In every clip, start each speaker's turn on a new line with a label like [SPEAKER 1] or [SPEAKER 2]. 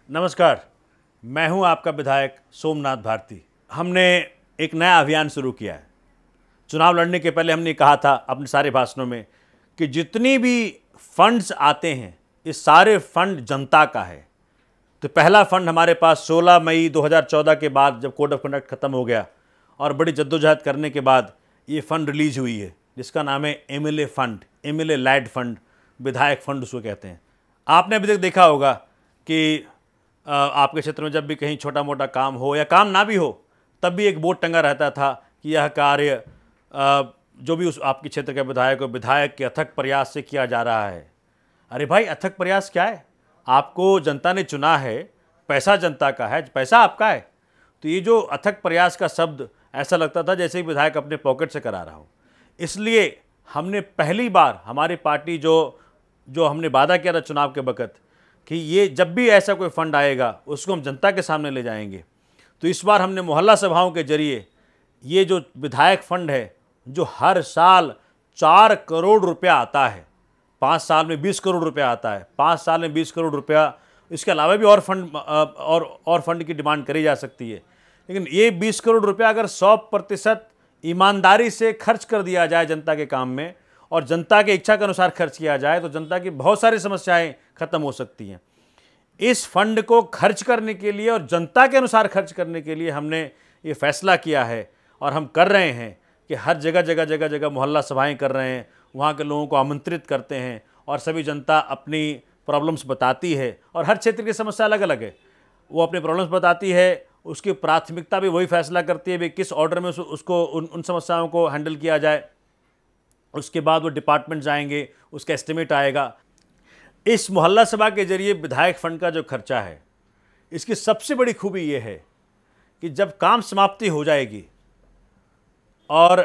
[SPEAKER 1] नमस्कार, मैं हूं आपका विधायक सोमनाथ भारती। हमने एक नया अभियान शुरू किया है। चुनाव लड़ने के पहले हमने कहा था अपने सारे भाषणों में कि जितनी भी फंड्स आते हैं ये सारे फंड जनता का है। तो पहला फंड हमारे पास 16 मई 2014 के बाद जब कोड ऑफ कंडक्ट ख़त्म हो गया और बड़ी जद्दोजहद करने के बाद ये फ़ंड रिलीज हुई है, जिसका नाम है MLA fund, MLA LAD fund, विधायक फंड उसको कहते हैं। आपने अभी तक देखा होगा कि आपके क्षेत्र में जब भी कहीं छोटा मोटा काम हो या काम ना भी हो तब भी एक बोर्ड टंगा रहता था कि यह कार्य जो भी उस आपके क्षेत्र के विधायक हो, विधायक के अथक प्रयास से किया जा रहा है। अरे भाई, अथक प्रयास क्या है? आपको जनता ने चुना है, पैसा जनता का है, पैसा आपका है। तो ये जो अथक प्रयास का शब्द ऐसा लगता था जैसे कि विधायक अपने पॉकेट से करा रहा हो। इसलिए हमने पहली बार हमारी पार्टी जो हमने वादा किया था चुनाव के वक़्त कि ये जब भी ऐसा कोई फंड आएगा उसको हम जनता के सामने ले जाएंगे। तो इस बार हमने मोहल्ला सभाओं के जरिए ये जो विधायक फंड है, जो हर साल 4 करोड़ रुपया आता है, 5 साल में 20 करोड़ रुपया आता है, 5 साल में 20 करोड़ रुपया, इसके अलावा भी और फंड की डिमांड करी जा सकती है। लेकिन ये 20 करोड़ रुपया अगर 100% ईमानदारी से खर्च कर दिया जाए जनता के काम में और जनता के इच्छा के अनुसार खर्च किया जाए तो जनता की बहुत सारी समस्याएं खत्म हो सकती हैं। इस फंड को खर्च करने के लिए और जनता के अनुसार खर्च करने के लिए हमने ये फैसला किया है और हम कर रहे हैं कि हर जगह मोहल्ला सभाएं कर रहे हैं, वहाँ के लोगों को आमंत्रित करते हैं और सभी जनता अपनी प्रॉब्लम्स बताती है और हर क्षेत्र की समस्या अलग अलग है। वो अपनी प्रॉब्लम्स बताती है, उसकी प्राथमिकता भी वही फैसला करती है भी किस ऑर्डर में उसको उन समस्याओं को हैंडल किया जाए। उसके बाद वो डिपार्टमेंट जाएंगे, उसका एस्टिमेट आएगा। इस मोहल्ला सभा के जरिए विधायक फंड का जो खर्चा है, इसकी सबसे बड़ी खूबी ये है कि जब काम समाप्ति हो जाएगी और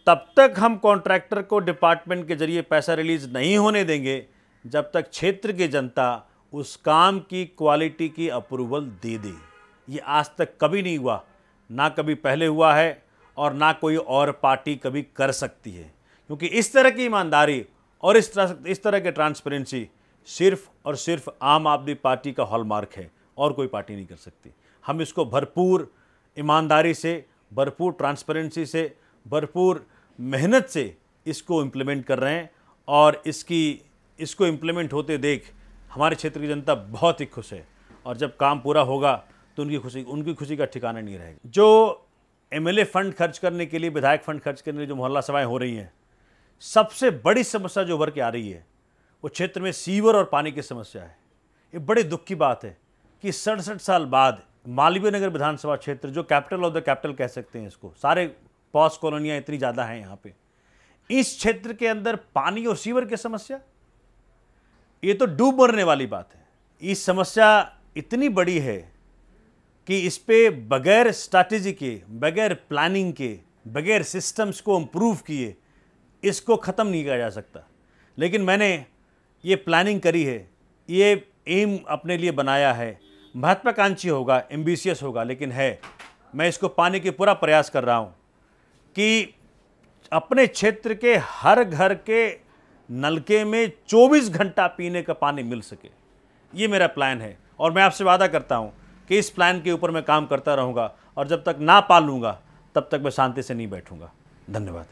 [SPEAKER 1] तब तक हम कॉन्ट्रैक्टर को डिपार्टमेंट के जरिए पैसा रिलीज नहीं होने देंगे जब तक क्षेत्र की जनता उस काम की क्वालिटी की अप्रूवल दे दे। ये आज तक कभी नहीं हुआ, ना कभी पहले हुआ है और ना कोई और पार्टी कभी कर सकती है, क्योंकि इस तरह की ईमानदारी और इस तरह की ट्रांसपेरेंसी सिर्फ और सिर्फ आम आदमी पार्टी का हॉलमार्क है और कोई पार्टी नहीं कर सकती। हम इसको भरपूर ईमानदारी से, भरपूर ट्रांसपेरेंसी से, भरपूर मेहनत से इसको इम्प्लीमेंट कर रहे हैं और इसको इम्प्लीमेंट होते देख हमारे क्षेत्र की जनता बहुत ही खुश है और जब काम पूरा होगा तो उनकी खुशी का ठिकाना नहीं रहेगा। जो एमएलए फंड खर्च करने के लिए, विधायक फंड खर्च करने के लिए जो मोहल्ला सभाएं हो रही हैं, सबसे बड़ी समस्या जो उभर के आ रही है वो क्षेत्र में सीवर और पानी की समस्या है। ये बड़े दुख की बात है कि 67 साल बाद मालवीय नगर विधानसभा क्षेत्र, जो कैपिटल ऑफ द कैपिटल कह सकते हैं इसको, सारे पॉस कॉलोनियाँ इतनी ज़्यादा हैं यहाँ पे, इस क्षेत्र के अंदर पानी और सीवर की समस्या, ये तो डूब मरने वाली बात है। ये समस्या इतनी बड़ी है कि इस पे बगैर स्ट्रैटेजी के, बगैर प्लानिंग के, बगैर सिस्टम्स को इम्प्रूव किए इसको ख़त्म नहीं किया जा सकता। लेकिन मैंने ये प्लानिंग करी है, ये एम अपने लिए बनाया है, महत्वाकांक्षी होगा, एम्बिशियस होगा, लेकिन है। मैं इसको पाने की पूरा प्रयास कर रहा हूँ कि अपने क्षेत्र के हर घर के नलके में 24 घंटा पीने का पानी मिल सके, ये मेरा प्लान है। और मैं आपसे वादा करता हूँ कि इस प्लान के ऊपर मैं काम करता रहूँगा और जब तक ना पालूँगा तब तक मैं शांति से नहीं बैठूँगा। धन्यवाद।